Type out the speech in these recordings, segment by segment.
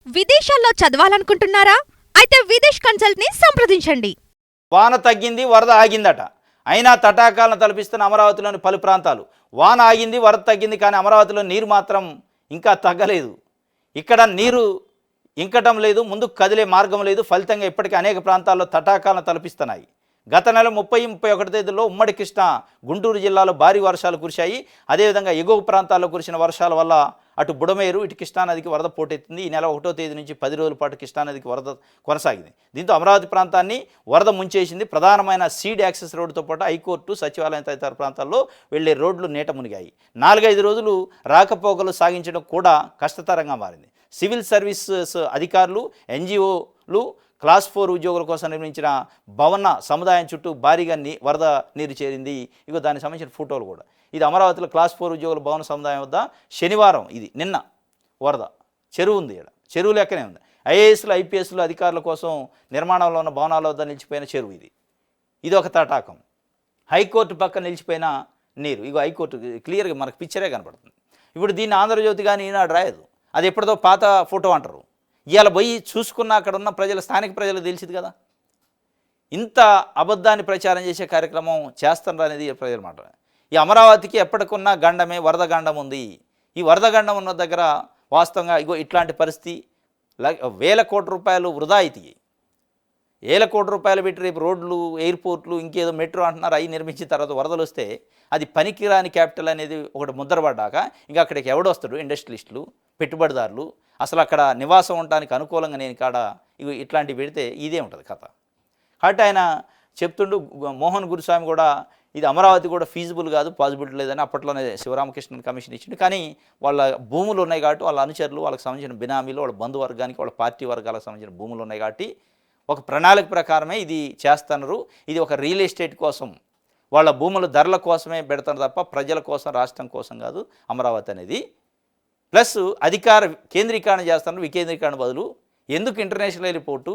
విదేశాల్లో చదవాలనుకుంటున్నారా? అయితే విదేశ్ కన్సల్ట్ ని సంప్రదించండి. వాన తగ్గింది, వరద ఆగిందట. అయినా తటాకాలను తలపిస్తున్న అమరావతిలోని పలు ప్రాంతాలు. వాన ఆగింది, వరద తగ్గింది, కానీ అమరావతిలో నీరు మాత్రం ఇంకా తగ్గలేదు. ఇక్కడ నీరు ఇంకటం లేదు, ముందుకు కదిలే మార్గం లేదు. ఫలితంగా ఇప్పటికీ అనేక ప్రాంతాల్లో తటాకాలను తలపిస్తున్నాయి. గత నెల 30-31 తేదీల్లో ఉమ్మడి కృష్ణా, గుంటూరు జిల్లాలో భారీ వర్షాలు కురిశాయి. అదేవిధంగా ఎగువ ప్రాంతాల్లో కురిసిన వర్షాల వల్ల అటు బుడమేరు, ఇటు కృష్ణానదికి వరద పోటెత్తింది. ఈ నెల 1వ తేదీ నుంచి 10 రోజుల పాటు కృష్ణానదికి వరద కొనసాగింది. దీంతో అమరావతి ప్రాంతాన్ని వరద ముంచేసింది. ప్రధానమైన సీడ్ యాక్సెస్ రోడ్డుతో పాటు హైకోర్టు, సచివాలయం తదితర ప్రాంతాల్లో వెళ్లే రోడ్లు నీట మునిగాయి. 4-5 రోజులు రాకపోకలు సాగించడం కూడా కష్టతరంగా మారింది. సివిల్ సర్వీసెస్ అధికారులు, ఎన్జిఓలు క్లాస్ 4 ఉద్యోగుల కోసం నిర్మించిన భవన సముదాయం చుట్టూ భారీగా వరద నీరు చేరింది. ఇగో దానికి సంబంధించిన ఫోటోలు కూడా. ఇది అమరావతిలో క్లాస్ 4 ఉద్యోగుల భవన సముదాయం వద్ద శనివారం, ఇది నిన్న వరద. చెరువు ఉంది, ఇక్కడ చెరువు లెక్కనే ఉంది. ఐఏఎస్లు, ఐపీఎస్లు అధికారుల కోసం నిర్మాణంలో ఉన్న భవనాల వద్ద నిలిచిపోయిన చెరువు ఇది ఒక తటాకం. హైకోర్టు పక్కన నిలిచిపోయిన నీరు. ఇగో హైకోర్టు క్లియర్గా మనకు పిక్చరే కనపడుతుంది. ఇప్పుడు దీన్ని ఆంధ్రజ్యోతి కానీ ఈనాడు రాయదు. అది ఎప్పటిదో పాత ఫోటో అంటారు. ఇవాళ పోయి చూసుకున్న అక్కడ ఉన్న ప్రజలు, స్థానిక ప్రజలు తెలిసింది కదా. ఇంత అబద్ధాన్ని ప్రచారం చేసే కార్యక్రమం చేస్తున్నారు అనేది ప్రజల మాట. ఈ అమరావతికి ఎప్పటికున్న గండమే, వరద గండం ఉంది. ఈ వరద గండం ఉన్న దగ్గర వాస్తవంగా ఇగో ఇట్లాంటి పరిస్థితి. వేల కోట్ల రూపాయలు వృధా అవుతాయి. వేల కోట్ల రూపాయలు పెట్టి రేపు రోడ్లు, ఎయిర్పోర్ట్లు, ఇంకేదో మెట్రో అంటున్నారు. అవి నిర్మించిన తర్వాత వరదలు వస్తే అది పనికిరాని క్యాపిటల్ అనేది ఒకటి ముద్రపడ్డాక ఇంకా అక్కడికి ఎవడొస్తాడు? ఇండస్ట్రియలిస్టులు, పెట్టుబడిదారులు. అసలు అక్కడ నివాసం ఉండడానికి అనుకూలంగా నేను కాడ ఇవి ఇట్లాంటివి పెడితే ఇదే ఉంటుంది కథ. కాబట్టి ఆయన చెప్తుండు, మోహన్ గురుస్వామి కూడా ఇది అమరావతి కూడా ఫీజిబుల్ కాదు, పాసిబిలిటీ లేదని అప్పట్లోనే శివరామకృష్ణన్ కమిషన్ ఇచ్చిండు. కానీ వాళ్ళ భూములు ఉన్నాయి కాబట్టి, వాళ్ళ అనుచరులు, వాళ్ళకి సంబంధించిన బినామీలు, వాళ్ళ బంధువర్గానికి, వాళ్ళ పార్టీ వర్గాలకు సంబంధించిన భూములు ఉన్నాయి కాబట్టి ఒక ప్రణాళిక ప్రకారమే ఇది చేస్తున్నారు. ఇది ఒక రియల్ ఎస్టేట్ కోసం, వాళ్ళ భూముల ధరల కోసమే పెడతారు తప్ప ప్రజల కోసం, రాష్ట్రం కోసం కాదు అమరావతి అనేది. ప్లస్ అధికార కేంద్రీకరణ చేస్తున్నారు, వికేంద్రీకరణ బదులు. ఎందుకు ఇంటర్నేషనల్ ఎయిర్పోర్టు,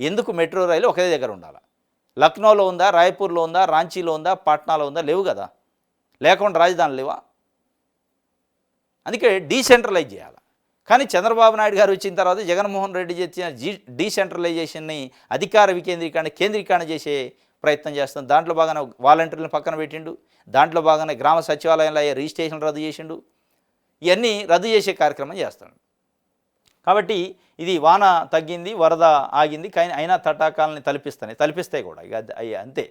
ఎందుకు మెట్రో రైలు ఒకే దగ్గర ఉండాలి? లక్నోలో ఉందా, రాయ్పూర్లో ఉందా, రాంచీలో ఉందా, పాట్నాలో ఉందా? లేవు కదా. లేకుండా రాజధాని లేవా? అందుకే డీసెంట్రలైజ్ చేయాలి. కానీ చంద్రబాబు నాయుడు గారు వచ్చిన తర్వాత జగన్మోహన్ రెడ్డి చేసిన డీసెంట్రలైజేషన్ని, అధికార వికేంద్రీకరణ, కేంద్రీకరణ చేసే ప్రయత్నం చేస్తుంది. దాంట్లో బాగానే వాలంటీర్లను పక్కన పెట్టిండు. దాంట్లో బాగానే గ్రామ సచివాలయంలో అయ్యే రిజిస్ట్రేషన్ రద్దు చేసిండు. ఇవన్నీ రద్దు చేసే కార్యక్రమం చేస్తాడు. కాబట్టి ఇది వాన తగ్గింది, వరద ఆగింది, కానీ అయినా తటాకాలని తలపిస్తాయి కూడా. ఇక అంతే.